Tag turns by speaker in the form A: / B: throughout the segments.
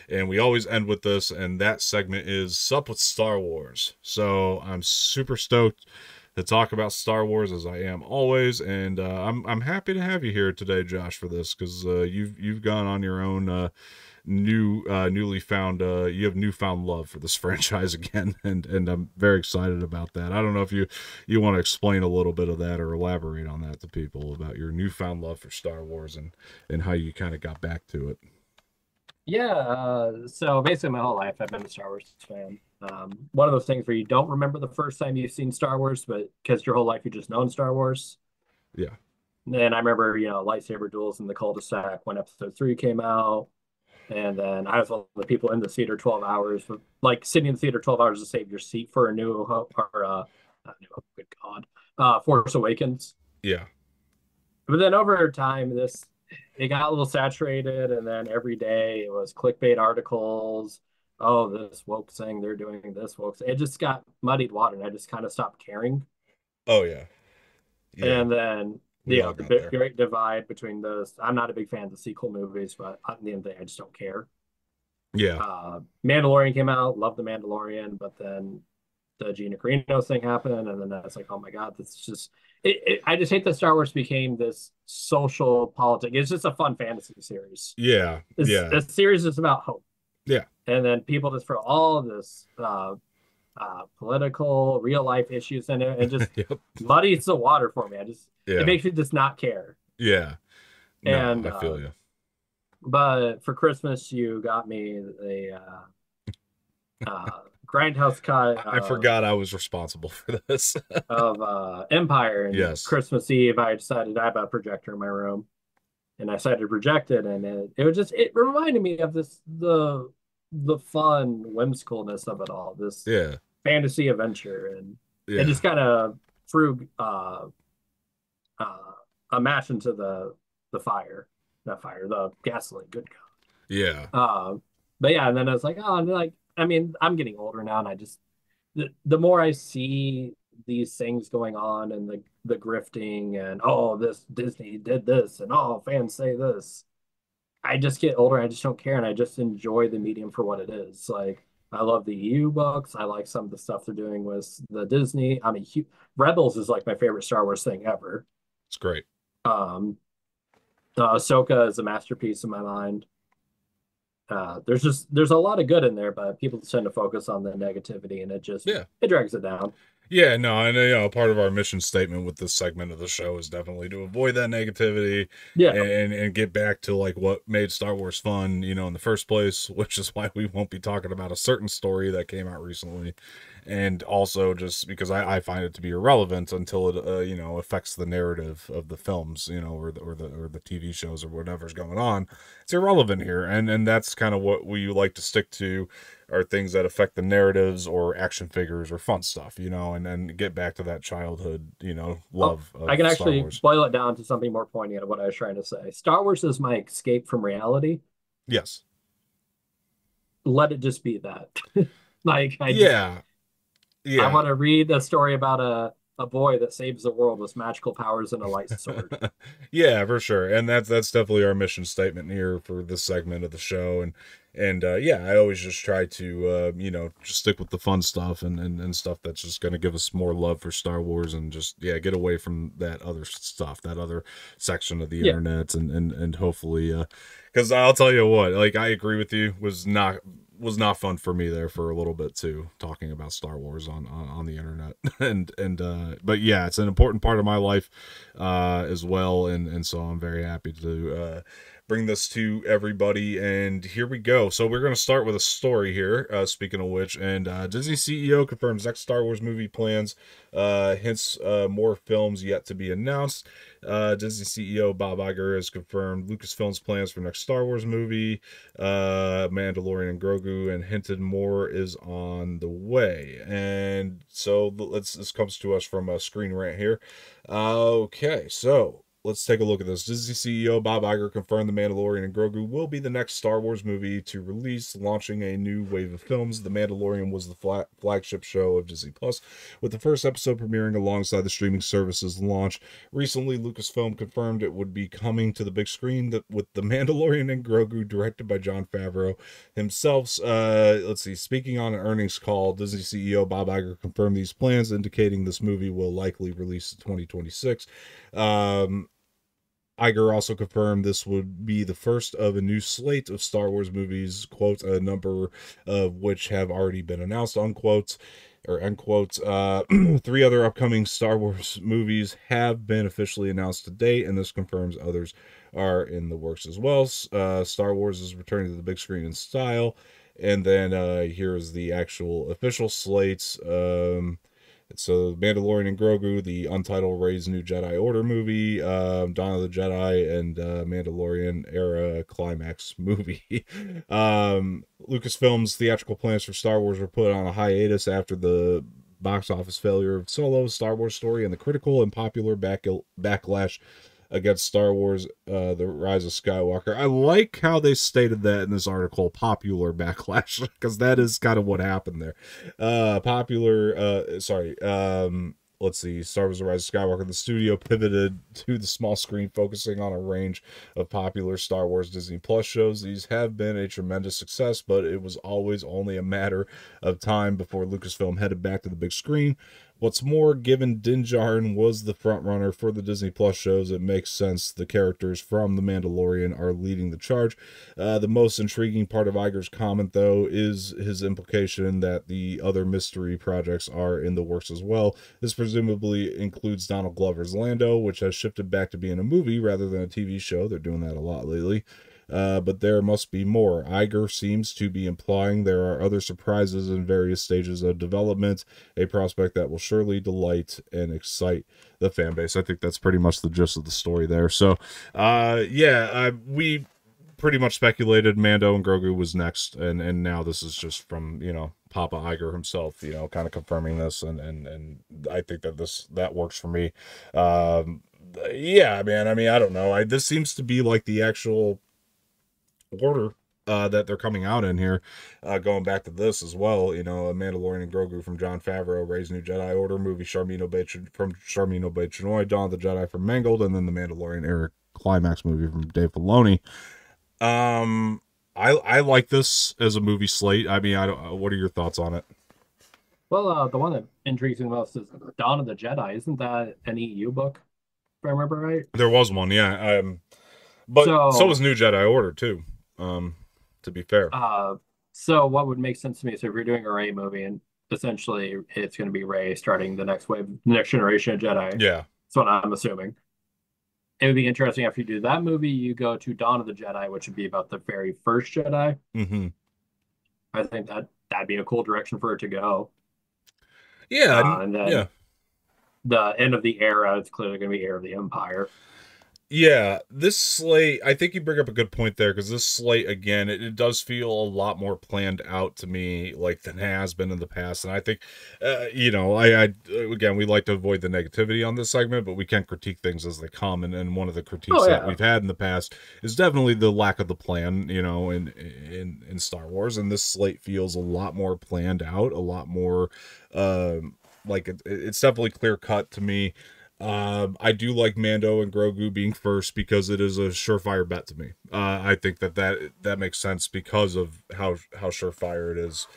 A: And we always end with this, and that segment is Sup with Star Wars. So I'm super stoked to talk about Star Wars as I am always, and I'm happy to have you here today, Josh, for this because you've gone on your own newly found you have newfound love for this franchise again, and I'm very excited about that. I don't know if you want to explain a little bit of that or elaborate on that to people about your newfound love for Star Wars and how you kind of got back to it.
B: Yeah, so basically my whole life I've been a Star Wars fan. One of those things where you don't remember the first time you've seen Star Wars, but because your whole life you just known Star Wars.
A: Yeah.
B: And I remember, lightsaber duels in the cul-de-sac when episode three came out. And then I was one of the people in the theater 12 hours, like sitting in the theater 12 hours to save your seat for a New Hope or not New Hope, good God, Force Awakens.
A: Yeah.
B: But then over time, it got a little saturated, and then every day it was clickbait articles. Oh, this woke thing, they're doing this woke thing. It just got muddied water, and I just kind of stopped caring.
A: Oh yeah. Yeah.
B: And then,
A: We all
B: the
A: got there.
B: great divide between those. I'm not a big fan of the sequel movies, but at the end of the day, I just don't care.
A: Yeah.
B: Mandalorian came out, loved the Mandalorian, but then the Gina Carino thing happened, and then that's like, oh my god, this is just. I just hate that Star Wars became this social politic. It's just a fun fantasy series.
A: Yeah. Yeah.
B: This series is about hope,
A: Yeah.
B: and then people just throw all of this political, real life issues in it, and just
A: Yep.
B: muddies the water for me. It
A: Yeah.
B: makes me just not care.
A: Yeah. No,
B: And
A: I feel you.
B: but for Christmas, you got me a grindhouse cut
A: I forgot I was responsible for this.
B: of Empire. And
A: Yes.
B: Christmas Eve, I decided I have a projector in my room, and I decided to project it, and it reminded me of the fun whimsicalness of it all, this
A: Yeah.
B: fantasy adventure, and it
A: Yeah.
B: just kind of threw uh, a match into the fire, not fire, the gasoline. Good
A: Yeah.
B: God. But yeah, and then I was like, oh, and like, I mean, I'm getting older now, and I just the more I see these things going on, and the grifting, and oh, this Disney did this, and oh, fans say this, I just get older. I just don't care, and I just enjoy the medium for what it is. Like, I love the EU books. I like some of the stuff they're doing with the Disney. I mean, Rebels is like my favorite Star Wars thing ever.
A: It's great.
B: Um, Ahsoka is a masterpiece in my mind. There's a lot of good in there, but people tend to focus on the negativity, and
A: Yeah.
B: it drags it down.
A: Yeah, no, I know, part of our mission statement with this segment of the show is definitely to avoid that negativity
B: Yeah,
A: and get back to like what made Star Wars fun, in the first place, which is why we won't be talking about a certain story that came out recently. And also just because I find it to be irrelevant until it affects the narrative of the films, or the TV shows or whatever's going on. It's irrelevant here. And that's kind of what we like to stick to, are things that affect the narratives or action figures or fun stuff, and then get back to that childhood,
B: oh,
A: love
B: I
A: of
B: can
A: Star
B: actually
A: Wars.
B: boil it down to something more poignant of what I was trying to say. Star Wars is my escape from reality.
A: Yes.
B: Let it just be that. Like,
A: Yeah.
B: I
A: Yeah.
B: want to read a story about a boy that saves the world with magical powers and a light sword.
A: Yeah, for sure. And that's definitely our mission statement here for this segment of the show. And yeah, I always just try to just stick with the fun stuff and stuff that's just going to give us more love for Star Wars, and just get away from that other stuff, that other section of the
B: Yeah,
A: internet, and hopefully cuz I'll tell you what, like, I agree with you, was not fun for me there for a little bit too, talking about Star Wars on the internet. And but yeah, it's an important part of my life as well, and so I'm very happy to bring this to everybody. And here we go. So we're going to start with a story here, speaking of which, and Disney CEO confirms next Star Wars movie plans, hints more films yet to be announced. Disney CEO Bob Iger has confirmed Lucasfilm's plans for next Star Wars movie, Mandalorian and Grogu, and hinted more is on the way. And so this comes to us from a Screen Rant here. Okay, so let's take a look at this. Disney CEO Bob Iger confirmed The Mandalorian and Grogu will be the next Star Wars movie to release, launching a new wave of films. The Mandalorian was the flagship show of Disney Plus, with the first episode premiering alongside the streaming service's launch. Recently, Lucasfilm confirmed it would be coming to the big screen with The Mandalorian and Grogu, directed by Jon Favreau himself. Let's see. Speaking on an earnings call, Disney CEO Bob Iger confirmed these plans, indicating this movie will likely release in 2026. Iger also confirmed this would be the first of a new slate of Star Wars movies, quote, a number of which have already been announced, unquote, or end quote. Three other upcoming Star Wars movies have been officially announced to date, and this confirms others are in the works as well. Star Wars is returning to the big screen in style. And then here is the actual official slates. So Mandalorian and Grogu, the untitled Rey's New Jedi Order movie, Dawn of the Jedi, and Mandalorian era climax movie. Lucasfilm's theatrical plans for Star Wars were put on a hiatus after the box office failure of Solo, Star Wars Story, and the critical and popular backlash against Star Wars, The Rise of Skywalker. I like how they stated that in this article, popular backlash, because that is kind of what happened there. Let's see, Star Wars: The Rise of Skywalker. The studio pivoted to the small screen, focusing on a range of popular Star Wars Disney Plus shows. These have been a tremendous success, but it was always only a matter of time before Lucasfilm headed back to the big screen. What's more, given Din Djarin was the frontrunner for the Disney Plus shows, it makes sense the characters from The Mandalorian are leading the charge. The most intriguing part of Iger's comment, though, is his implication that the other mystery projects are in the works as well. This presumably includes Donald Glover's Lando, which has shifted back to being a movie rather than a TV show. They're doing that a lot lately. But there must be more. Iger seems to be implying there are other surprises in various stages of development, a prospect that will surely delight and excite the fan base. I think that's pretty much the gist of the story there. So, we pretty much speculated Mando and Grogu was next, and now this is just from, Papa Iger himself, kind of confirming this, and I think that works for me. Yeah, man, I mean, I don't know. This seems to be like the actual order that they're coming out in here, going back to this as well. A Mandalorian and Grogu from Jon Favreau, Rey's New Jedi Order movie, Sharmino Bay Chinoy, Dawn of the Jedi from Mangold, and then the Mandalorian era climax movie from Dave Filoni. I like this as a movie slate. I mean, what are your thoughts on it?
B: Well, the one that intrigues me most is Dawn of the Jedi. Isn't that an EU book, if I remember right?
A: There was one, yeah. But so was New Jedi Order too. To be fair.
B: So what would make sense to me is if you're doing a Rey movie and essentially it's going to be Rey starting the next wave, next generation of Jedi.
A: Yeah.
B: That's what I'm assuming. It would be interesting after you do that movie, you go to Dawn of the Jedi, which would be about the very first Jedi.
A: Mm-hmm.
B: I think that'd be a cool direction for it to go.
A: Yeah.
B: And then the end of the era, it's clearly going to be Heir of the Empire.
A: Yeah, this slate, I think you bring up a good point there, because this slate, again, it does feel a lot more planned out to me, like, than has been in the past. And I think, again, we like to avoid the negativity on this segment, but we can critique things as they come. And one of the critiques that we've had in the past is definitely the lack of the plan, in Star Wars. And this slate feels a lot more planned out, a lot more, it's definitely clear cut to me. I do like Mando and Grogu being first because it is a surefire bet to me. I think that makes sense because of how surefire it is.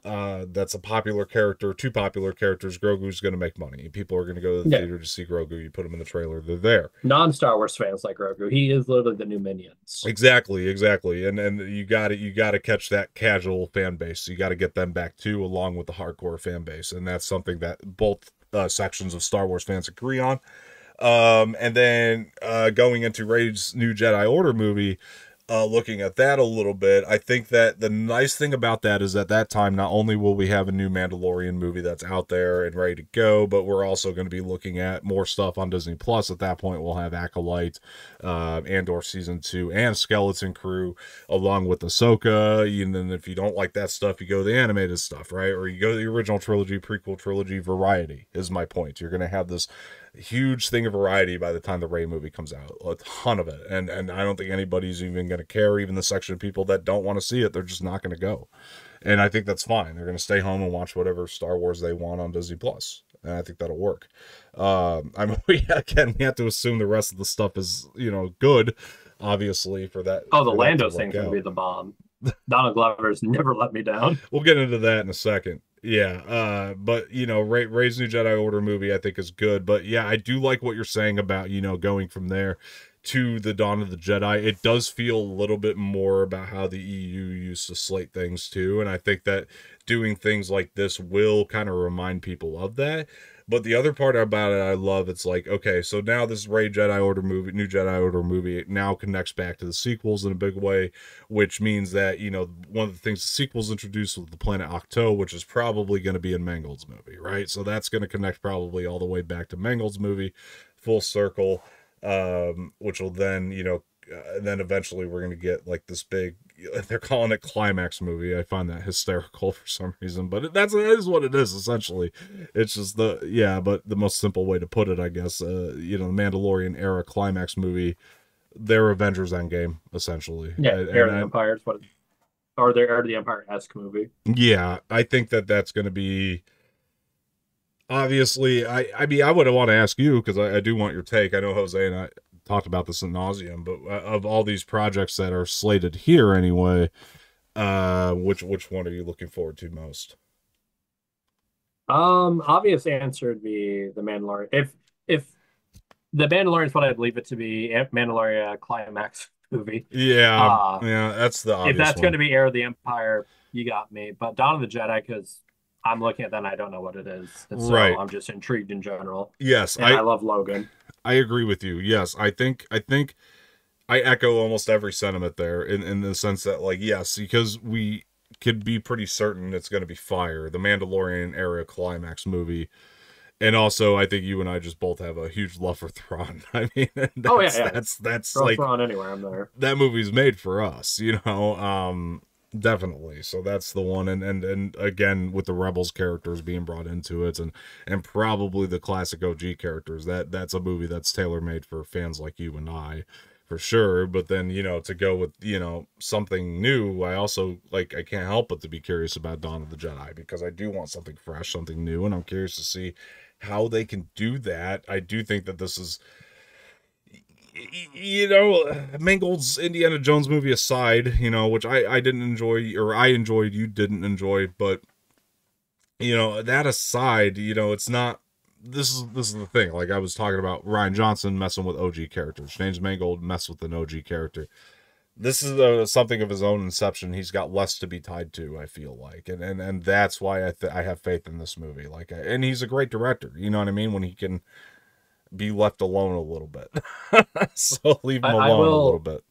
A: That's a popular character, two popular characters. Grogu's going to make money. People are going to go to the theater to see Grogu. You put them in the trailer, they're there.
B: Non-Star Wars fans like Grogu. He is literally the new Minions.
A: Exactly. And you got to catch that casual fan base. You got to get them back too, along with the hardcore fan base, and that's something that both sections of Star Wars fans agree on. And then going into Rey's New Jedi Order movie, looking at that a little bit, I think that the nice thing about that is at that time, not only will we have a new Mandalorian movie that's out there and ready to go, but we're also going to be looking at more stuff on Disney Plus. At that point, we'll have Acolyte, Andor Season 2, and Skeleton Crew, along with Ahsoka. And then if you don't like that stuff, you go to the animated stuff, right? Or you go to the original trilogy, prequel trilogy, variety is my point. You're going to have this huge thing of variety by the time the Ray movie comes out. A ton of it. And I don't think anybody's even going to care. Even the section of people that don't want to see it, they're just not going to go. And I think that's fine. They're going to stay home and watch whatever Star Wars they want on Disney Plus, and I think that'll work. I mean, we have to assume the rest of the stuff is good, obviously
B: Oh, the
A: for that to
B: Lando
A: work
B: thing's gonna
A: out.
B: be the bomb. Donald Glover's never let me down.
A: We'll get into that in a second. Yeah, but Ray's New Jedi Order movie I think is good. But yeah, I do like what you're saying about going from there to the Dawn of the Jedi. It does feel a little bit more about how the EU used to slate things too, and I think that doing things like this will kind of remind people of that. But the other part about it I love, it's like, okay, so now this Rey Jedi Order movie, New Jedi Order movie, it now connects back to the sequels in a big way, which means that, one of the things the sequels introduced was the planet Octo, which is probably going to be in Mangold's movie, right? So that's going to connect probably all the way back to Mangold's movie, full circle, which will then, then eventually we're going to get like this big, they're calling it climax movie. I find that hysterical for some reason, but that is what it is essentially. It's just but the most simple way to put it, I guess, the Mandalorian era climax movie, their Avengers Endgame essentially.
B: Yeah, Heir
A: And
B: of the Empire is what, or their Heir of the Empire-esque movie.
A: yeah, I think that that's going to be obviously. I mean, I would want to ask you because I do want your take. I know Jose and I talked about this in nauseum, but of all these projects that are slated here anyway, which one are you looking forward to most?
B: Obvious answer would be the Mandalorian. If the Mandalorian is what I believe it to be, Mandalorian climax movie.
A: Yeah,
B: Uh
A: yeah, that's the
B: if
A: obvious
B: that's going
A: one.
B: to be Heir of the Empire, you got me. But Dawn of the Jedi, because I'm looking at that and I don't know what it is, and so
A: Right.
B: I'm just intrigued in general.
A: Yes,
B: And I love Logan.
A: I agree with you. Yes, I think I echo almost every sentiment there in the sense that, like, yes, because we could be pretty certain it's going to be fire, the Mandalorian era climax movie. And also, I think you and I just both have a huge love for Thrawn. I mean,
B: Oh yeah,
A: that's
B: yeah.
A: that's that's
B: Throw
A: like
B: Thrawn anywhere, I'm there.
A: that movie's made for us. Definitely. So that's the one. And again, with the Rebels characters being brought into it, and probably the classic OG characters, that's a movie that's tailor made for fans like you and I, for sure. But then, to go with something new, I also, like, I can't help but to be curious about Dawn of the Jedi, because I do want something fresh, something new, and I'm curious to see how they can do that. I do think that this is, Mangold's Indiana Jones movie aside, which I didn't enjoy, or I enjoyed, you didn't enjoy, but that aside, it's not. This is the thing. Like I was talking about, Ryan Johnson messing with OG characters. James Mangold messed with an OG character. This is something of his own inception. He's got less to be tied to, I feel like, and that's why I have faith in this movie. Like, and he's a great director. You know what I mean? When he can be left alone a little bit. So leave him
B: I
A: alone a little
B: will.
A: bit.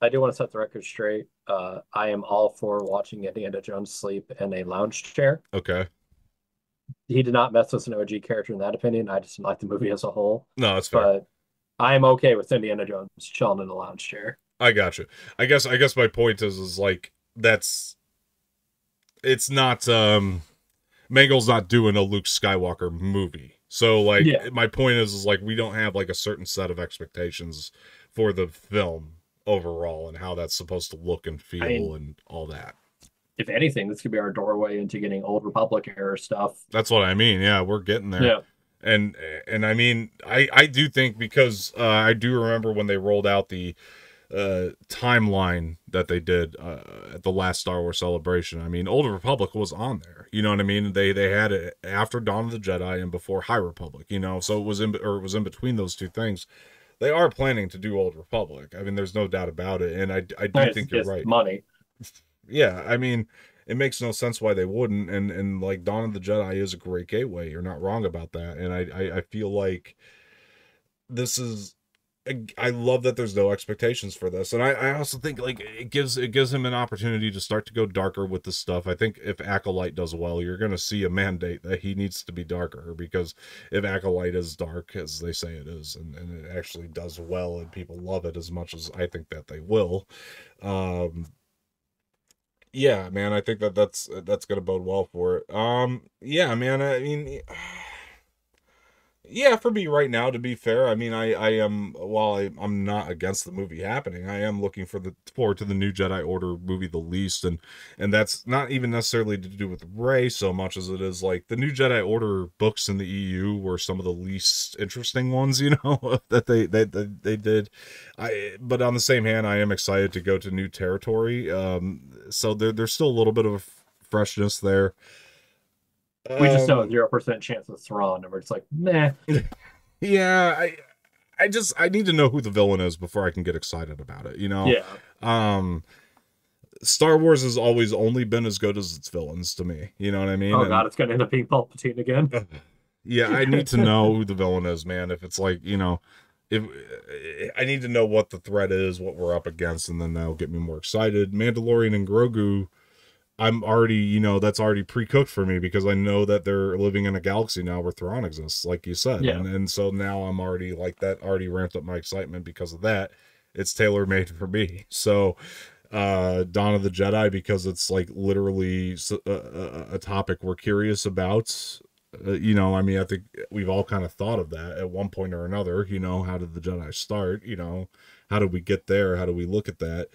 B: I do want to set the record straight. I am all for watching Indiana Jones sleep in a lounge chair.
A: Okay.
B: He did not mess with an OG character in that opinion. I just didn't like the movie as a whole.
A: No, that's fair.
B: But I am okay with Indiana Jones chilling in a lounge chair.
A: I got you. I guess my point is like that's it's not Mangold's not doing a Luke Skywalker movie. So
B: Yeah.
A: like my point is like we don't have like a certain set of expectations for the film overall and how that's supposed to look and
B: I mean,
A: feel and all that.
B: if anything, this could be our doorway into getting old Republic era stuff.
A: That's what I mean. Yeah, we're getting there.
B: Yeah.
A: And I mean, I do think because I do remember when they rolled out the timeline that they did at the last Star Wars Celebration. I mean, Old Republic was on there. You know what I mean? They had it after Dawn of the Jedi and before High Republic. So it was in between those two things. They are planning to do Old Republic. I mean, there's no doubt about it, and I do think you're
B: It's
A: right.
B: money.
A: Yeah, I mean, it makes no sense why they wouldn't. And like Dawn of the Jedi is a great gateway. You're not wrong about that. And I feel like this is I love that there's no expectations for this, and I also think like it gives him an opportunity to start to go darker with the stuff. I think if Acolyte does well, you're going to see a mandate that he needs to be darker, because if Acolyte is dark as they say it is, and it actually does well and people love it as much as I think that they will, um, yeah, man, I think that's going to bode well for it. Yeah, man, I mean. Yeah, for me right now, to be fair, I mean, I am, while I'm not against the movie happening, I am looking forward to the new Jedi Order movie the least, and that's not even necessarily to do with Rey so much as it is like the new Jedi Order books in the EU were some of the least interesting ones, you know, that they did. But on the same hand, I am excited to go to new territory. So there's still a little bit of freshness there.
B: We just know a
A: Um,
B: 0% chance of Thrawn, and we're just like, meh.
A: yeah, I need to know who the villain is before I can get excited about it, you know.
B: Yeah.
A: Um Star Wars has always only been as good as its villains to me. You know what I mean?
B: Oh god,
A: And
B: it's gonna end up being Palpatine again.
A: yeah, I need to know who the villain is, man. If it's like, you know, if I need to know what the threat is, what we're up against, and then that'll get me more excited. Mandalorian and Grogu, I'm already, you know, that's already pre-cooked for me because I know that they're living in a galaxy now where Thrawn exists, like you said.
B: Yeah.
A: And so now I'm already like that already ramped up my excitement because of that. It's tailor made for me. So Dawn of the Jedi because it's like literally a topic we're curious about. You know, I mean, I think we've all kind of thought of that at one point or another. You know, how did the Jedi start? You know, how did we get there? How do we look at that?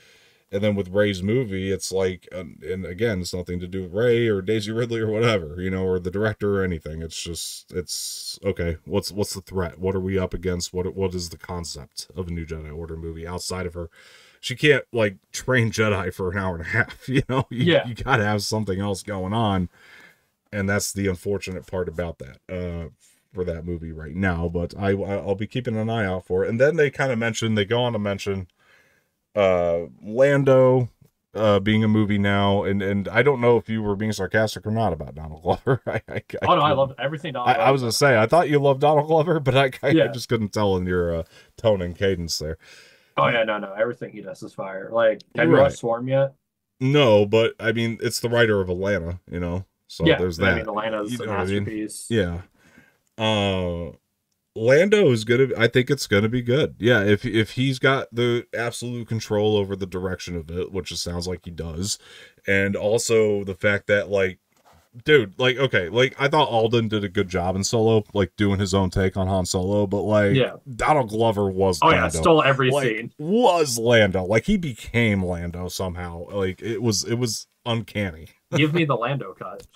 A: And then with Ray's movie, it's like, and again, it's nothing to do with Ray or Daisy Ridley or whatever, you know, or the director or anything. It's just, it's okay. What's the threat? What are we up against? What is the concept of a new Jedi Order movie outside of her? She can't like train Jedi for an hour and a half. You know,
B: Yeah.
A: you got to have something else going on, and that's the unfortunate part about that. For that movie right now, but I'll be keeping an eye out for it. And then they go on to mention Lando being a movie now, and I don't know if you were being sarcastic or not about Donald Glover. I
B: Oh no, I
A: couldn't.
B: loved everything Donald
A: I
B: Glover's
A: was
B: in.
A: gonna say I thought you loved Donald Glover, but I
B: Yeah.
A: just couldn't tell in your tone and cadence there.
B: Oh yeah, no, no. Everything he does is fire. Like, have you
A: Right?
B: watched Swarm yet?
A: No, but I mean it's the writer of Atlanta, you know. So
B: Yeah.
A: there's
B: I mean,
A: that. You
B: Atlanta's a
A: know what I mean?
B: masterpiece.
A: Yeah. Uh, Lando is gonna. I think it's gonna be good. Yeah, if he's got the absolute control over the direction of it, which it sounds like he does, and also the fact that like, dude, like, okay, like I thought Alden did a good job in Solo, like doing his own take on Han Solo, but like
B: Yeah.
A: Donald Glover was
B: Oh yeah,
A: Lando,
B: stole every
A: like
B: scene.
A: was Lando, like he became Lando somehow, like it was uncanny.
B: Give me the Lando cut.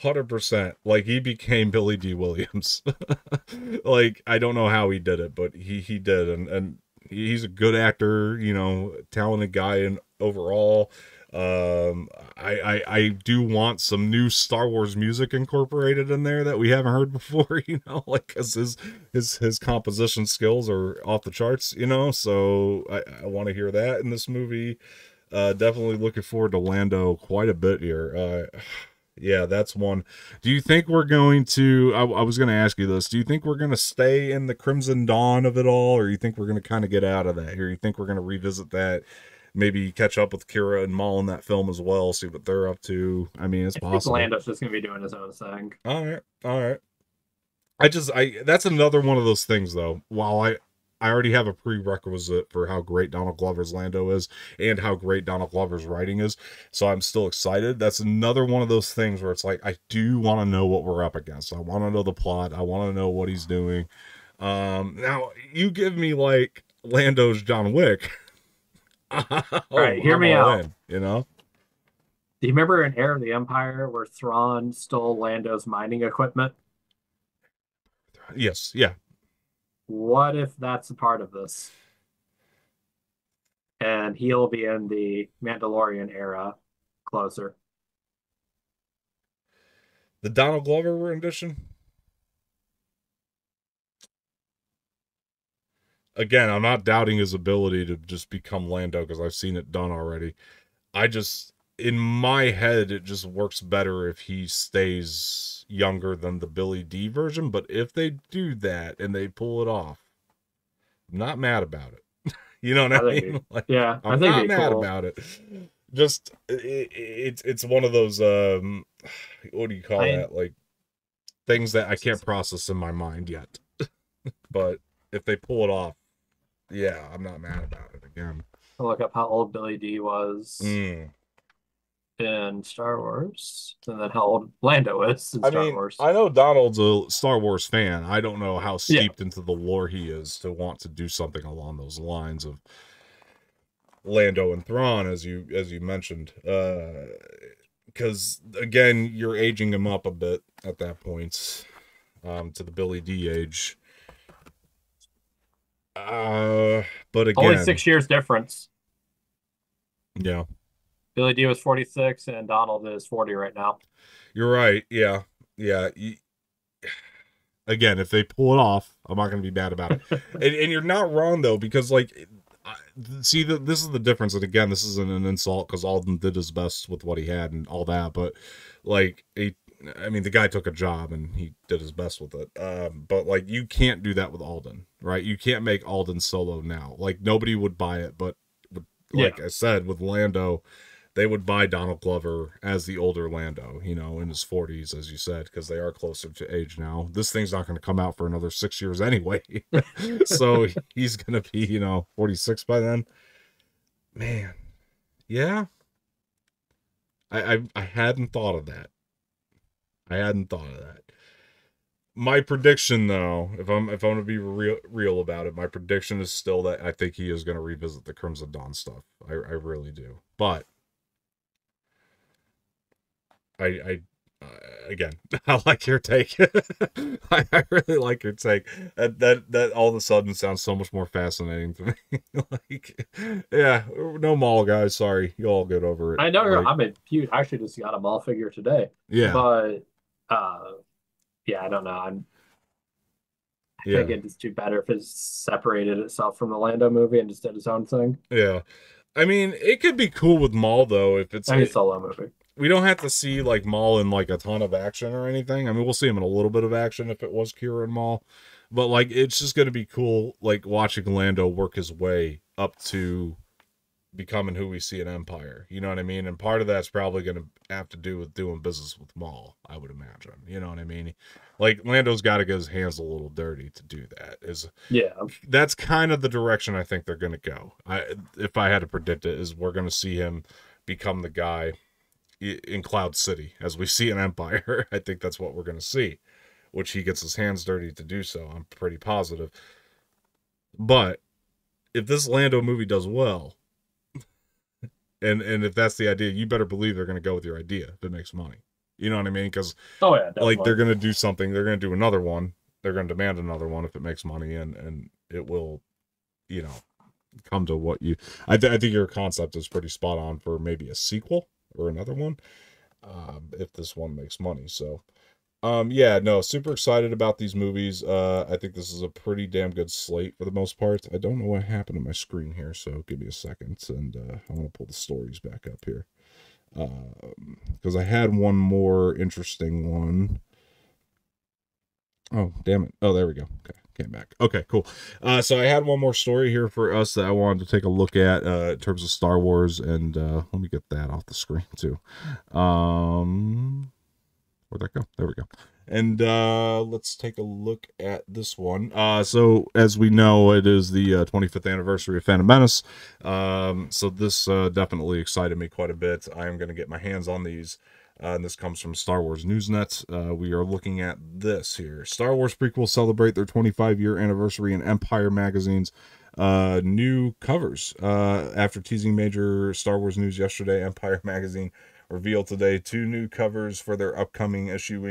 A: 100%. Like he became Billy D. Williams. Like I don't know how he did it, but he did, and he's a good actor, you know, talented guy, and overall, I do want some new Star Wars music incorporated in there that we haven't heard before, you know, like because his composition skills are off the charts, you know, so I want to hear that in this movie. Definitely looking forward to Lando quite a bit here. Yeah, that's one. Do you think we're going to? I was going to ask you this. Do you think we're going to stay in the Crimson Dawn of it all, or you think we're going to kind of get out of that here? You think we're going to revisit that? Maybe catch up with Kira and Maul in that film as well, see what they're up to. I mean, it's
B: I think
A: possible.
B: Lando's just gonna be doing his own thing.
A: All right, all right. I that's another one of those things though. While I already have a prerequisite for how great Donald Glover's Lando is and how great Donald Glover's writing is, so I'm still excited. That's another one of those things where it's like I do want to know what we're up against. I want to know the plot. I want to know what he's doing. Now you give me like Lando's John Wick.
B: All right,
A: Oh,
B: hear
A: I'm
B: me
A: all
B: out.
A: in. You know?
B: Do you remember in Heir of the Empire where Thrawn stole Lando's mining equipment?
A: Yes, yeah.
B: What if that's a part of this? And he'll be in the Mandalorian era closer.
A: The Donald Glover rendition. Again, I'm not doubting his ability to just become Lando because I've seen it done already. I just, in my head, it just works better if he stays younger than the Billy D version. But if they do that and they pull it off, I'm not mad about it. You know what
B: I
A: I
B: think,
A: mean? Like,
B: yeah, I
A: I'm
B: think
A: not
B: it'd be
A: mad
B: cool.
A: about it. Just, it's one of those, what do you call
B: I
A: that? Like, things that I can't process in my mind yet. But if they pull it off, yeah, I'm not mad about it again.
B: look up how old Billy D was
A: Mm.
B: in Star Wars, and then how old Lando is in
A: I
B: Star
A: mean,
B: Wars.
A: I know Donald's a Star Wars fan. I don't know how
B: Yeah.
A: steeped into the lore he is to want to do something along those lines of Lando and Thrawn, as you mentioned. Because again, you're aging him up a bit at that point, to the Billy D age. But
B: Only
A: again,
B: 6 years difference.
A: yeah,
B: Billy D was 46 and Donald is 40 right now.
A: you're right. Yeah, yeah. Again, if they pull it off, I'm not going to be mad about it. And you're not wrong though, because like, see, this is the difference. And again, this isn't an insult because Alden did his best with what he had and all that. But like, I mean, the guy took a job and he did his best with it. But like, you can't do that with Alden, right? You can't make Alden solo now. Like nobody would buy it. But
B: Yeah.
A: like I said, with Lando, they would buy Donald Glover as the older Lando, in his 40s, as you said, because they are closer to age now. This thing's not going to come out for another 6 years anyway. So he's going to be, 46 by then. Man, yeah. I hadn't thought of that. I hadn't thought of that. My prediction, though, if I'm going to be real about it, my prediction is still that I think he is going to revisit the Crimson Dawn stuff. I really do. But I again, I like your take. I really like your take. That all of a sudden sounds so much more fascinating to me. Like, yeah, no mall guys. Sorry, you all get over it.
B: I know
A: Like,
B: I'm a huge, I actually just got a mall figure today.
A: yeah,
B: But uh yeah, I don't know. I think
A: yeah,
B: it's too better if it separated itself from the Lando movie and just did its own thing.
A: yeah. I mean, it could be cool with Maul though if
B: I mean solo movie.
A: we don't have to see like Maul in like a ton of action or anything. I mean, we'll see him in a little bit of action if it was Kira and Maul, but like it's just gonna be cool like watching Lando work his way up to becoming who we see in Empire. You know what I mean? And part of that's probably gonna have to do with doing business with Maul, I would imagine. You know what I mean? Like Lando's got to get his hands a little dirty to do that.
B: Yeah.
A: That's kind of the direction I think they're gonna go. If I had to predict it, is we're gonna see him become the guy in Cloud City as we see in Empire. I think that's what we're going to see, which he gets his hands dirty to do so. I'm pretty positive. But if this Lando movie does well, and if that's the idea, you better believe they're going to go with your idea if it makes money. You know what I mean? Because
B: Oh yeah,
A: like they're
B: definitely.
A: going to do something, they're going to do another one, they're going to demand another one if it makes money, and it will, you know, come to what you. I think your concept is pretty spot on for maybe a sequel or another one, if this one makes money. So, yeah, no, super excited about these movies. I think this is a pretty damn good slate for the most part. I don't know what happened to my screen here, so give me a second, and I want to pull the stories back up here, because I had one more interesting one. Oh, damn it. Oh, there we go. Okay, came back. Okay, cool. So I had one more story here for us that I wanted to take a look at in terms of Star Wars, and let me get that off the screen too. Where'd that go? There we go. And let's take a look at this one. So as we know, it is the 25th anniversary of Phantom Menace. So this definitely excited me quite a bit. I am going to get my hands on these. And this comes from Star Wars Newsnet. We are looking at this here. Star Wars prequels celebrate their 25-year anniversary in Empire magazine's new covers. After teasing major Star Wars news yesterday, Empire magazine revealed today two new covers for their upcoming issue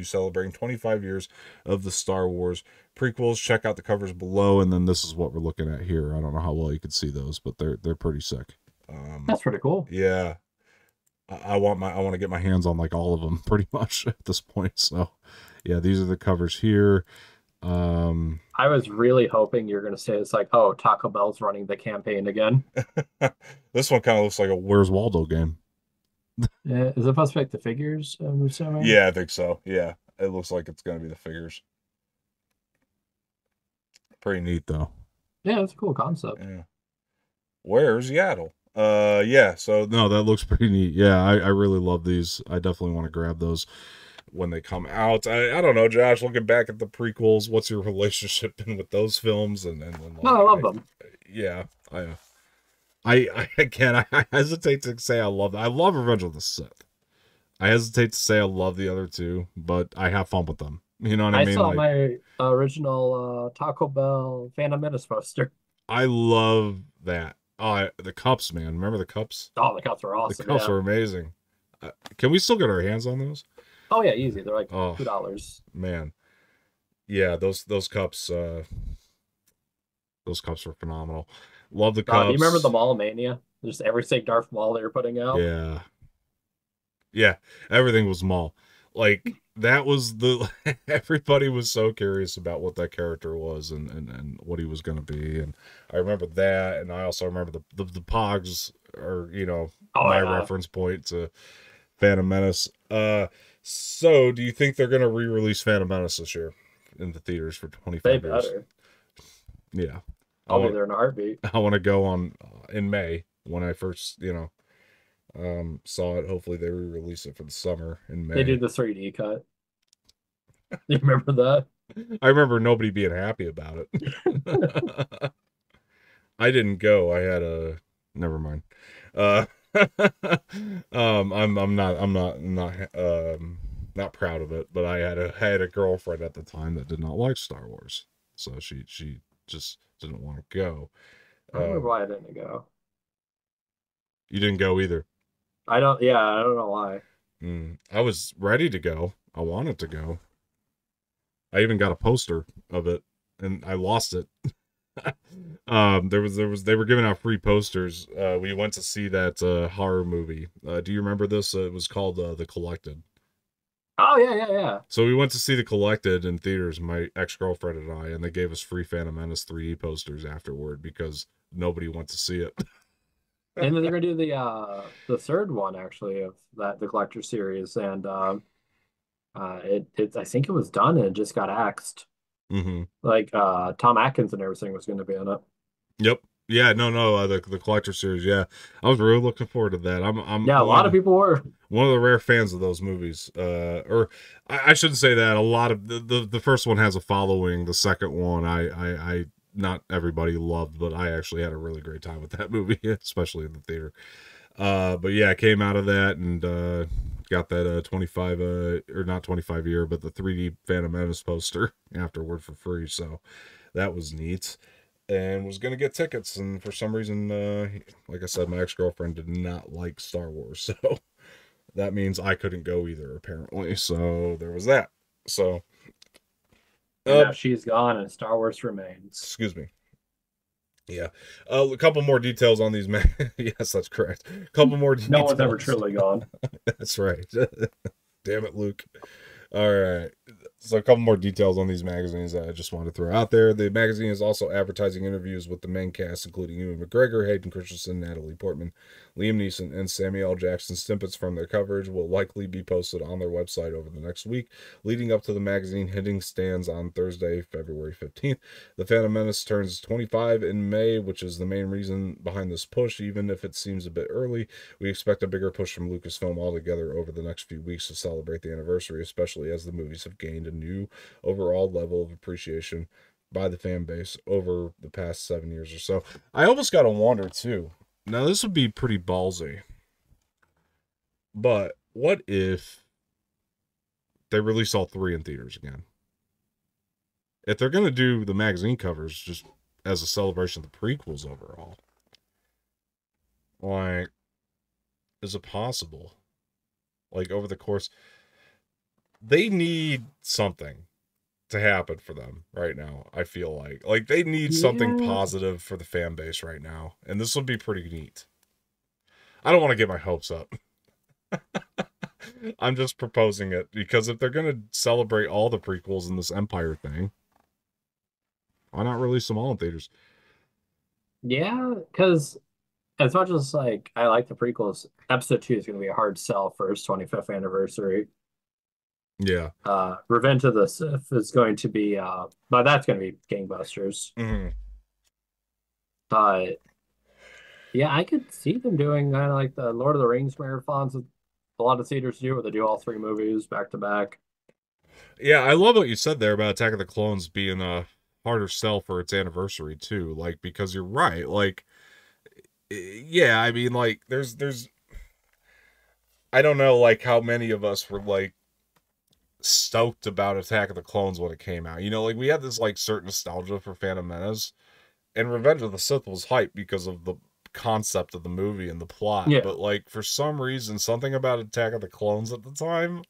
A: celebrating 25 years of the Star Wars prequels. Check out the covers below, and then this is what we're looking at here. I don't know how well you can see those, but they're pretty sick.
B: That's pretty cool.
A: Yeah. I want to get my hands on like all of them pretty much at this point. So yeah, these are the covers here.
B: I was really hoping you're going to say it's like, oh, Taco Bell's running the campaign again.
A: This one kind of looks like a Where's Waldo game.
B: Yeah, is it supposed to be like the figures, I'm assuming?
A: Yeah, I think so. Yeah, it looks like it's going to be the figures. Pretty neat though.
B: Yeah, it's a cool concept.
A: Yeah. Where's Yaddle? Yeah, so no, that looks pretty neat. Yeah, I really love these. I definitely want to grab those when they come out. I don't know, Josh, looking back at the prequels, what's your relationship been with those films? And
B: No, I love them.
A: yeah, I again, I hesitate to say I love Revenge of the Sith. I hesitate to say I love the other two, but I have fun with them. You know what I
B: I
A: mean?
B: saw
A: Like,
B: my original Taco Bell Phantom Menace poster.
A: I love that. Oh, the cups, man. Remember the cups?
B: Oh, the cups were
A: The
B: awesome.
A: cups
B: Yeah.
A: are amazing. Can we still get our hands on those?
B: Oh yeah, easy. They're like
A: Oh,
B: $2.
A: man. Yeah, those cups were phenomenal. Love the
B: Do you remember the
A: cups.
B: Mall Mania? Just every single Darth Maul they were putting out.
A: Yeah. Yeah, everything was Maul. Like that was the everybody was so curious about what that character was and what he was going to be, and I remember that, and I also remember the Pogs are
B: Oh
A: my
B: yeah,
A: reference point to Phantom Menace. So do you think they're going to re-release Phantom Menace this year in the theaters for
B: they
A: 25 years?
B: better.
A: Yeah, I
B: I'll be
A: want
B: there in a heartbeat.
A: I want to go on in May when I first saw it. Hopefully they re-release it for the summer in
B: They
A: May.
B: did the 3D cut. You remember that?
A: I remember nobody being happy about it. I didn't go. I had a never mind. Uh I'm not proud of it, but I had a girlfriend at the time that did not like Star Wars. So she just didn't want to go.
B: I don't remember
A: Um
B: why I didn't go.
A: you didn't go either.
B: I don't. Yeah, I don't know why.
A: I was ready to go. I wanted to go. I even got a poster of it and I lost it. There was they were giving out free posters. We went to see that horror movie. Do you remember this? It was called The Collected.
B: Oh yeah, yeah, yeah.
A: So we went to see The Collected in theaters, my ex-girlfriend and I, and they gave us free Phantom Menace 3D posters afterward because nobody went to see it.
B: And then they're gonna do the third one actually of the collector series, and it I think it was done and it just got axed.
A: hmm
B: Like Tom Atkins and everything was gonna be in it.
A: Yep. Yeah. No. No. The Collector series. Yeah. I was really looking forward to that. I'm
B: Yeah, a lot of people were.
A: one of the rare fans of those movies. Or I shouldn't say that. A lot of the first one has a following. The second one, I not everybody loved, but I actually had a really great time with that movie, especially in the theater. But yeah, I came out of that and got that 25 or not 25 year, but the 3D Phantom Menace poster afterward for free. So that was neat. And was gonna get tickets, and for some reason, like I said, my ex girlfriend did not like Star Wars, so that means I couldn't go either, apparently. So there was that. So,
B: And
A: uh,
B: now she's gone and Star Wars remains.
A: excuse me. Yeah, a couple more details on these. Yes, that's correct. A couple more
B: No one's ever
A: details.
B: truly gone.
A: That's right. Damn it, Luke. All right. So a couple more details on these magazines that I just want to throw out there. The magazine is also advertising interviews with the main cast, including Ewan McGregor, Hayden Christensen, Natalie Portman, Liam Neeson, and Samuel L. Jackson. Snippets from their coverage will likely be posted on their website over the next week, leading up to the magazine hitting stands on Thursday, February 15th. The Phantom Menace turns 25 in May, which is the main reason behind this push, even if it seems a bit early. We expect a bigger push from Lucasfilm altogether over the next few weeks to celebrate the anniversary, especially as the movies have gained a new overall level of appreciation by the fan base over the past 7 years or so. I almost got to wonder too. Now, this would be pretty ballsy, but what if they release all three in theaters again? If they're going to do the magazine covers just as a celebration of the prequels overall, like, is it possible? Like, over the course, they need something to happen for them right now. I feel like they need something
B: Yeah,
A: positive for the fan base right now, and this would be pretty neat. I don't want to get my hopes up. I'm just proposing it because if they're going to celebrate all the prequels in this Empire thing, why not release them all in theaters?
B: yeah, because as much as like I like the prequels, episode two is going to be a hard sell for its 25th anniversary.
A: Yeah.
B: Revenge of the Sith is going to be but that's going to be gangbusters.
A: hmm
B: But yeah, I could see them doing kind of like the Lord of the Rings marathons that a lot of theaters do, where they do all three movies back to back.
A: Yeah, I love what you said there about Attack of the Clones being a harder sell for its anniversary too. Like, because you're right. Like, yeah, I mean, like, there's, I don't know, like, how many of us were, like, stoked about Attack of the Clones when it came out. You know, like, we had this, like, certain nostalgia for Phantom Menace, and Revenge of the Sith was hype because of the concept of the movie and the plot.
B: Yeah.
A: But, like, for some reason, something about Attack of the Clones at the time,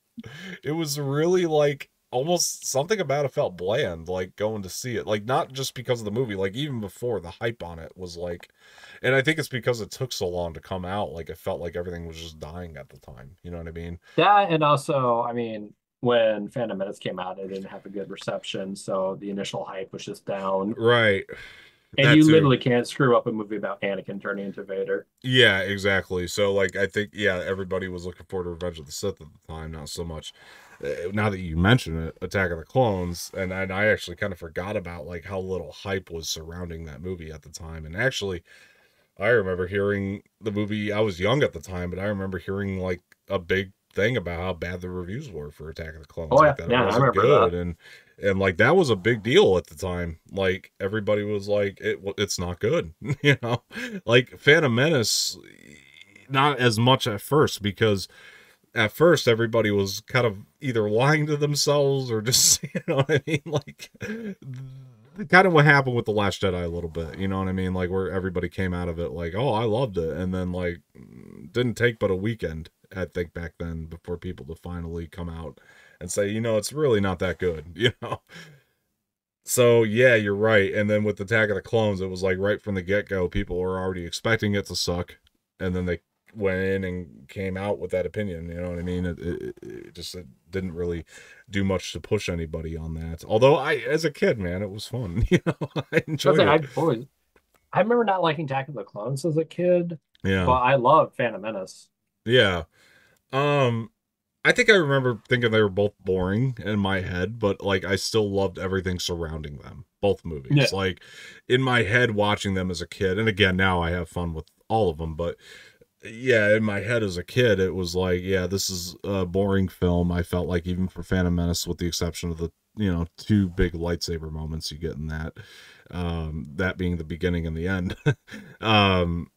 A: it was really, like, almost something about it felt bland, like, going to see it. Like, not just because of the movie, like, even before, the hype on it was, like, and I think it's because it took so long to come out. Like, it felt like everything was just dying at the time. You know what I mean?
B: That and also, I mean, when Phantom Menace came out, it didn't have a good reception, so the initial hype was just down.
A: Right.
B: And
A: That
B: you
A: too.
B: literally can't screw up a movie about Anakin turning into Vader.
A: Yeah, exactly. So, like, I think, yeah, everybody was looking forward to Revenge of the Sith at the time, not so much. Now that you mention it, Attack of the Clones, and I actually kind of forgot about, like, how little hype was surrounding that movie at the time. And actually, I remember hearing the movie, I was young at the time, but I remember hearing, like, a big thing about how bad the reviews were for Attack of the Clones,
B: Oh
A: like
B: yeah,
A: that it
B: yeah, I
A: wasn't
B: remember
A: good.
B: that.
A: And like, that was a big deal at the time. Like, everybody was like, it's not good. You know, like Phantom Menace, not as much at first, because at first everybody was kind of either lying to themselves or just, you know what I mean, like, kind of what happened with The Last Jedi a little bit, you know what I mean, like, where everybody came out of it like, oh, I loved it, and then, like, didn't take but a weekend, I think, back then, before people to finally come out and say, you know, it's really not that good. You know. So yeah, you're right. And then with Attack of the Clones, it was like right from the get-go, people were already expecting it to suck, and then they went in and came out with that opinion. You know what I mean? It just, it didn't really do much to push anybody on that. Although, as a kid, man, it was fun. You know, I
B: I was
A: enjoyed
B: like,
A: it.
B: I remember not liking Attack of the Clones as a kid, but
A: Yeah,
B: I loved Phantom Menace.
A: yeah. Um, I think I remember thinking they were both boring in my head, but, like, I still loved everything surrounding them. Both movies.
B: Yeah.
A: Like, in my head, watching them as a kid, and again, now I have fun with all of them, but yeah, in my head as a kid, it was like, yeah, this is a boring film. I felt like, even for Phantom Menace, with the exception of the, you know, two big lightsaber moments you get in that, that being the beginning and the end. um,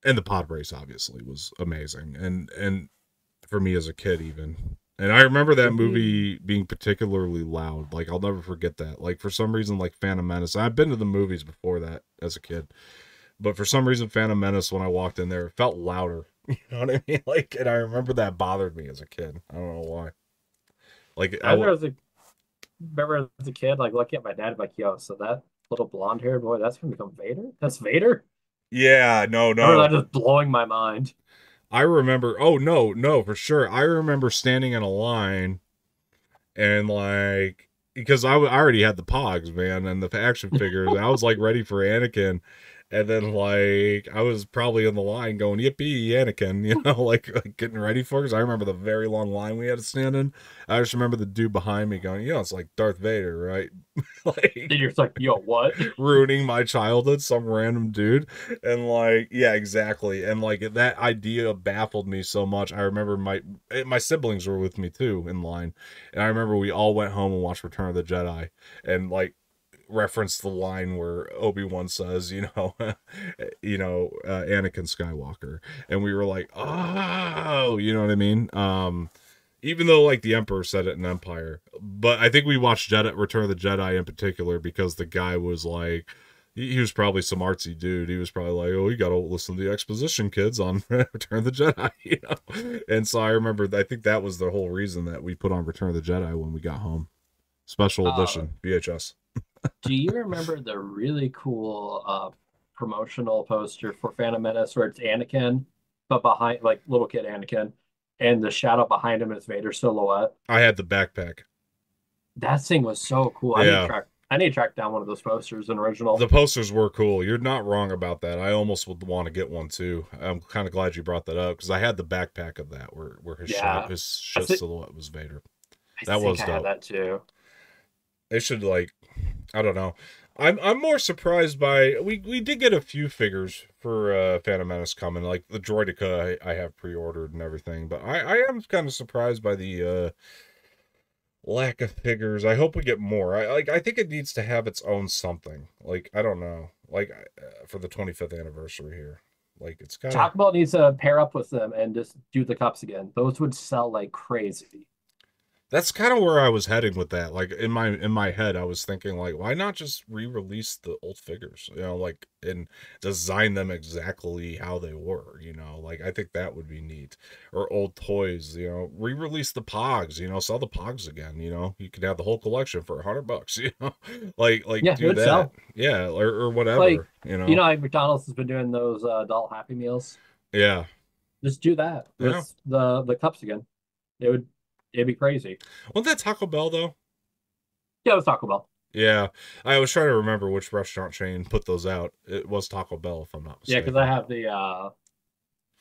A: and the pod race obviously was amazing. And for me as a kid, even. And I remember that
B: Yippee.
A: movie being particularly loud. Like, I'll never forget that. Like, for some reason, like Phantom Menace, I've been to the movies before that as a kid, but for some reason, Phantom Menace, when I walked in there, it felt louder. You know what I mean? Like, and I remember that bothered me as a kid. I don't know why. Like,
B: I remember as a kid, like looking at my dad, like, yo, so that little blonde haired boy, that's gonna become Vader? That's Vader?
A: yeah, no,
B: I remember
A: no.
B: that just blowing my mind.
A: I remember, oh, no, no, for sure. I remember standing in a line and, like, because I already had the Pogs, man, and the action figures. I was, like, ready for Anakin, and then, like, I was probably in the line going, yippee, Anakin, you know, like getting ready for it, because I remember the very long line we had to stand in. I just remember the dude behind me going, you know, it's like Darth Vader, right?
B: And
A: Like,
B: you're just like, yo, what?
A: ruining my childhood, some random dude. And, like, yeah, exactly. And, like, that idea baffled me so much. I remember my siblings were with me too in line, and I remember we all went home and watched Return of the Jedi, and, like, referenced the line where Obi-Wan says, you know, Anakin Skywalker, and we were like, oh, you know what I mean? Even though, like, the Emperor said it in Empire, but I think we watched Return of the Jedi in particular because the guy was like, he was probably some artsy dude. He was probably like, oh, you gotta listen to the exposition, kids, on Return of the Jedi, you know. And so I remember, I think that was the whole reason that we put on Return of the Jedi when we got home, special
B: Uh,
A: edition VHS.
B: do you remember the really cool promotional poster for Phantom Menace where it's Anakin, but behind like little kid Anakin, and the shadow behind him is Vader silhouette?
A: I had the backpack.
B: That thing was so cool.
A: Yeah,
B: I need to track down one of those posters, an
A: the
B: original.
A: posters were cool. You're not wrong about that. I almost would want to get one too. I'm kind of glad you brought that up because I had the backpack of that where
B: Yeah.
A: his
B: I
A: shit
B: think
A: silhouette was Vader.
B: I
A: That
B: think
A: was
B: I had
A: dope.
B: that too.
A: They should, like, I don't know. I'm more surprised by, we did get a few figures for Phantom Menace coming, like the Droideka I have pre-ordered and everything, but I am kind of surprised by the lack of figures. I hope we get more. I think it needs to have its own something. Like, I don't know. Like, for the 25th anniversary here. Like it's gotta.
B: Taco Bell needs to pair up with them and just do the cups again. Those would sell like crazy.
A: That's kind of where I was heading with that. Like in my head, I was thinking like, why not just re-release the old figures? Like and design them exactly how they were. Like I think that would be neat. Or old toys. Re-release the Pogs. Sell the Pogs again. You could have the whole collection for $100. Like
B: Yeah, it
A: do
B: would
A: that.
B: sell.
A: Yeah, or
B: Like,
A: whatever.
B: like McDonald's has been doing those adult Happy Meals.
A: Yeah,
B: Just do that
A: yeah.
B: with the cups again. It would it'd be crazy.
A: Wasn't that Taco Bell though?
B: Yeah, it was Taco Bell.
A: Yeah, I was trying to remember which restaurant chain put those out. It was Taco Bell, if I'm not
B: Yeah, because I
A: mistaken.
B: have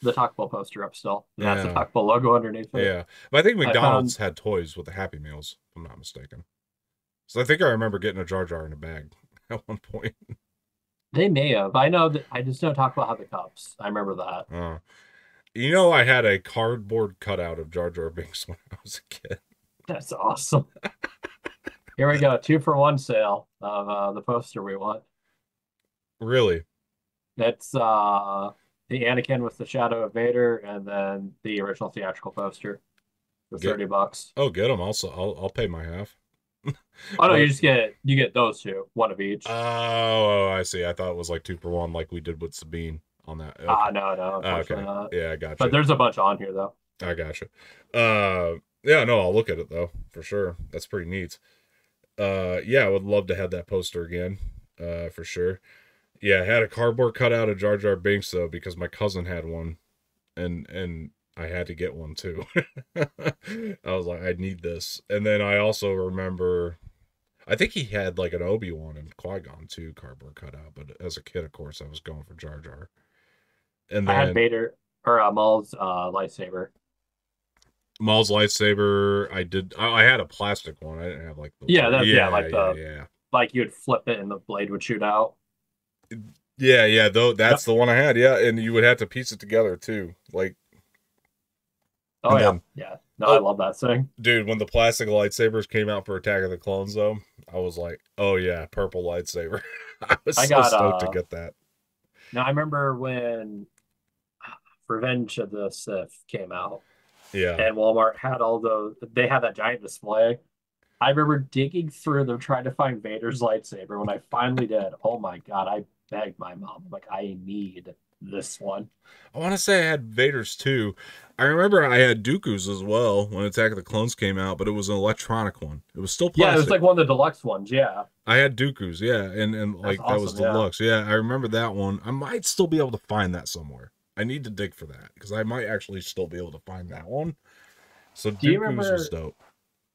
B: the Taco Bell poster up still. And that's the
A: Yeah,
B: Taco Bell logo underneath it.
A: yeah. But I think
B: I found
A: McDonald's had toys with the Happy Meals, if I'm not mistaken. So I think I remember getting a Jar Jar in a bag at one point.
B: they may have. I know that I just don't talk about how the cups. I remember that.
A: Uh, I had a cardboard cutout of Jar Jar Binks when I was a kid.
B: That's awesome. Here we go, 2-for-1 sale of the poster we want.
A: Really?
B: That's the Anakin with the Shadow of Vader, and then the original theatrical poster for
A: Get
B: $30.
A: get them. Also, I'll pay my half.
B: Oh no,
A: But
B: you get those two, one of each.
A: I see. I thought it was like 2 for 1, like we did with Sabine on that. Okay.
B: Ah, no, unfortunately
A: Okay.
B: not.
A: Yeah, I got
B: But
A: you.
B: there's a bunch on here though.
A: I gotcha. Yeah, no, I'll look at it though for sure. That's pretty neat. Yeah, I would love to have that poster again. For sure. Yeah, I had a cardboard cutout of Jar Jar Binks though because my cousin had one, and I had to get one too. I was like, I need this, and then I also remember. I think he had like an Obi-Wan and Qui-Gon too, cardboard cutout. But as a kid, of course, I was going for Jar Jar. And
B: I had
A: then
B: Vader or Maul's lightsaber.
A: Maul's lightsaber, I had a plastic one. I didn't have like the
B: Yeah, that's yeah,
A: yeah,
B: like
A: yeah,
B: the
A: yeah.
B: like you'd flip it and the blade would shoot out.
A: Yeah, yeah, though that's
B: Yep.
A: the one I had. Yeah, and you would have to piece it together too. Like
B: Oh
A: and
B: yeah,
A: then
B: yeah. No, I
A: oh,
B: love that thing.
A: dude, when the plastic lightsabers came out for Attack of the Clones though, I was like, "Oh yeah, purple lightsaber." I was
B: I
A: so
B: got
A: stoked to get that.
B: now I remember when Revenge of the Sith came out
A: Yeah.
B: and Walmart had all those they had that giant display. I remember digging through them trying to find Vader's lightsaber. When I finally did, oh my God, I begged my mom, like, I need this one.
A: I want to say I had Vader's too. I remember I had Dooku's as well when Attack of the Clones came out, but it was an electronic one. It was still
B: Yeah, it was
A: plastic.
B: like one of the deluxe ones. Yeah,
A: I had Dooku's, yeah, and
B: that's
A: like that was
B: awesome. Yeah.
A: deluxe. Yeah, I remember that one. I might still be able to find that somewhere. I need to dig for that because I might actually still be able to find that one. So
B: Do you
A: Dooku's was
B: remember
A: dope.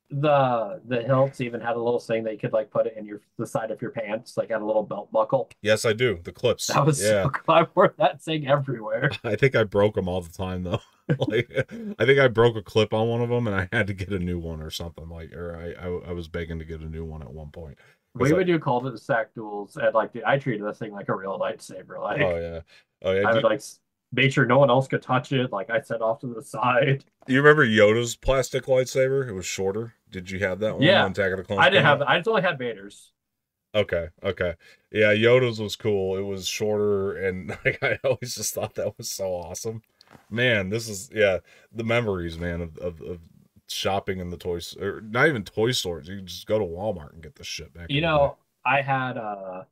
B: the hilts even had a little thing that you could like put it in the side of your pants, like had a little belt buckle?
A: Yes, I do. The clips.
B: That was so
A: Yeah.
B: cool. I wore that thing everywhere.
A: I think I broke them all the time though. Like I think I broke a clip on one of them and I had to get a new one or something like or I was begging to get a new one at one point. Because
B: We would do cul-de-sac duels, and like I treated this thing like a real lightsaber.
A: oh
B: Like
A: yeah. Oh yeah.
B: I would like make sure no one else could touch it. Like I set off to the side.
A: You remember Yoda's plastic lightsaber? It was shorter. Did you have that one when
B: Yeah,
A: Attack of the Clones
B: I didn't
A: came
B: have.
A: out?
B: I just only had Vader's.
A: Okay, okay. Yeah, Yoda's was cool. It was shorter and like I always just thought that was so awesome. Man, this is yeah, the memories, man, of shopping in the toys or not even toy stores. You can just go to Walmart and get this shit back
B: You
A: in the day.
B: know, I had a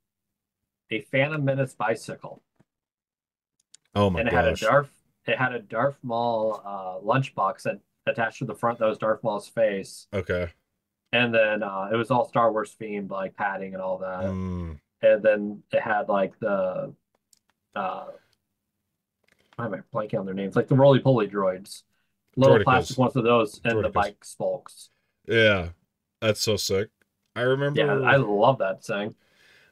B: Phantom Menace bicycle,
A: Oh my
B: and it had a
A: gosh.
B: Darth Maul lunchbox attached to the front that was Darth Maul's face,
A: Okay.
B: and then it was all Star Wars themed, like padding and all that.
A: Mm,
B: And then it had like the uh, why am I blanking on their names? Like the roly poly droids, little plastic
A: Droidicas.
B: ones of those, and the
A: Droidicas.
B: bike spokes.
A: Yeah. That's so sick. I
B: Yeah, I
A: remember
B: love that thing.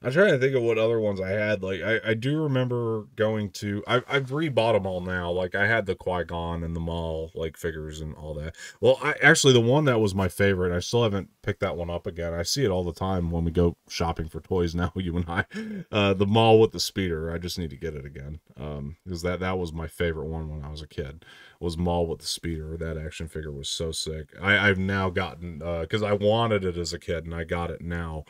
A: I'm trying to think of what other ones I had. Like I do remember going to I've rebought them all now. Like I had the Qui-Gon and the Maul like figures and all that. Well, I actually the one that was my favorite. I still haven't picked that one up again. I see it all the time when we go shopping for toys now. You and I, the Maul with the speeder. I just need to get it again. Because that was my favorite one when I was a kid. Was Maul with the speeder. That action figure was so sick. I've now gotten because I wanted it as a kid and I got it now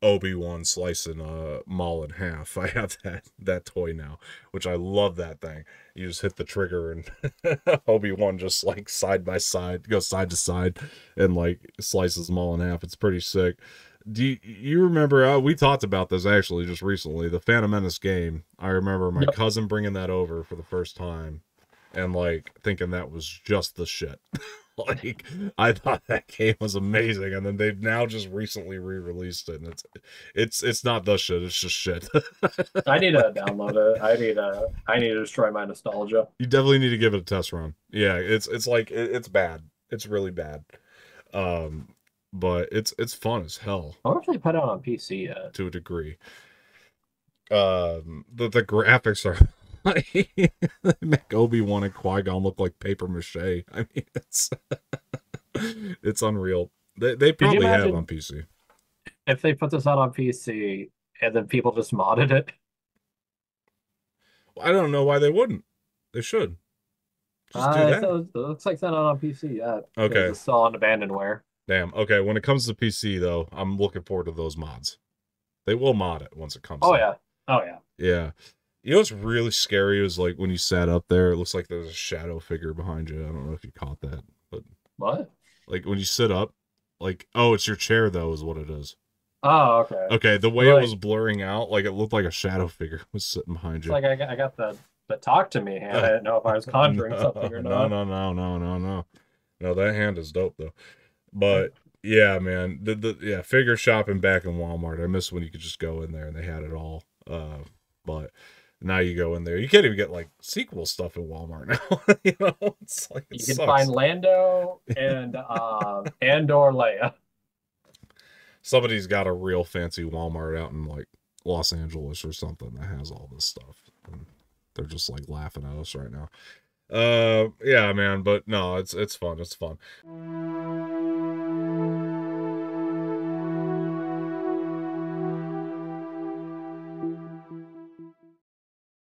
A: Obi-Wan slicing Maul in half. I have that toy now, which I love that thing. You just hit the trigger and Obi-Wan just like side by side, goes side to side and like slices Maul in half. It's pretty sick. Do you remember we talked about this actually just recently, the Phantom Menace game. I remember my
B: Yep.
A: cousin bringing that over for the first time and like thinking that was just the shit. Like I thought that game was amazing, and then they've now just recently re-released it, and it's not the shit. It's just shit.
B: I need to download it. I need to destroy my nostalgia.
A: You definitely need to give it a test run. Yeah, it's like it's bad. It's really bad. Um, but it's fun as hell
B: I wonder if they put it on PC yet.
A: to a degree. The graphics are like they make Obi-Wan and Qui-Gon look like paper mache. I mean, it's unreal. They
B: Could you
A: probably have on
B: imagine
A: PC.
B: if they put this out on PC and then people just modded it?
A: I don't know why they wouldn't. They should just do that.
B: It looks like it's not out on PC yet because
A: Okay.
B: it's still on abandonware.
A: Damn. Okay. When it comes to PC though, I'm looking forward to those mods. They will mod it once it comes
B: Oh
A: out.
B: yeah. Oh yeah.
A: Yeah. You know what's really scary is like when you sat up there, it looks like there's a shadow figure behind you. I don't know if you caught that, but
B: What?
A: like when you sit up, like, oh, it's your chair though, is what it is.
B: Oh, okay.
A: Okay, the way it
B: Like
A: was blurring out, like it looked like a shadow figure was sitting behind
B: it's
A: you.
B: like I got the talk to me hand. I didn't know if I was conjuring
A: No,
B: something or
A: no,
B: not.
A: no, no, no, no, no. No, that hand is dope though. But yeah, man, the figure shopping back in Walmart. I miss when you could just go in there and they had it all. But now you go in there, you can't even get like sequel stuff in Walmart now. You know, it's like it
B: You can
A: sucks.
B: find Lando and Andor Leia.
A: Somebody's got a real fancy Walmart out in like Los Angeles or something that has all this stuff. And they're just like laughing at us right now. Yeah, man, but no, it's fun. It's fun.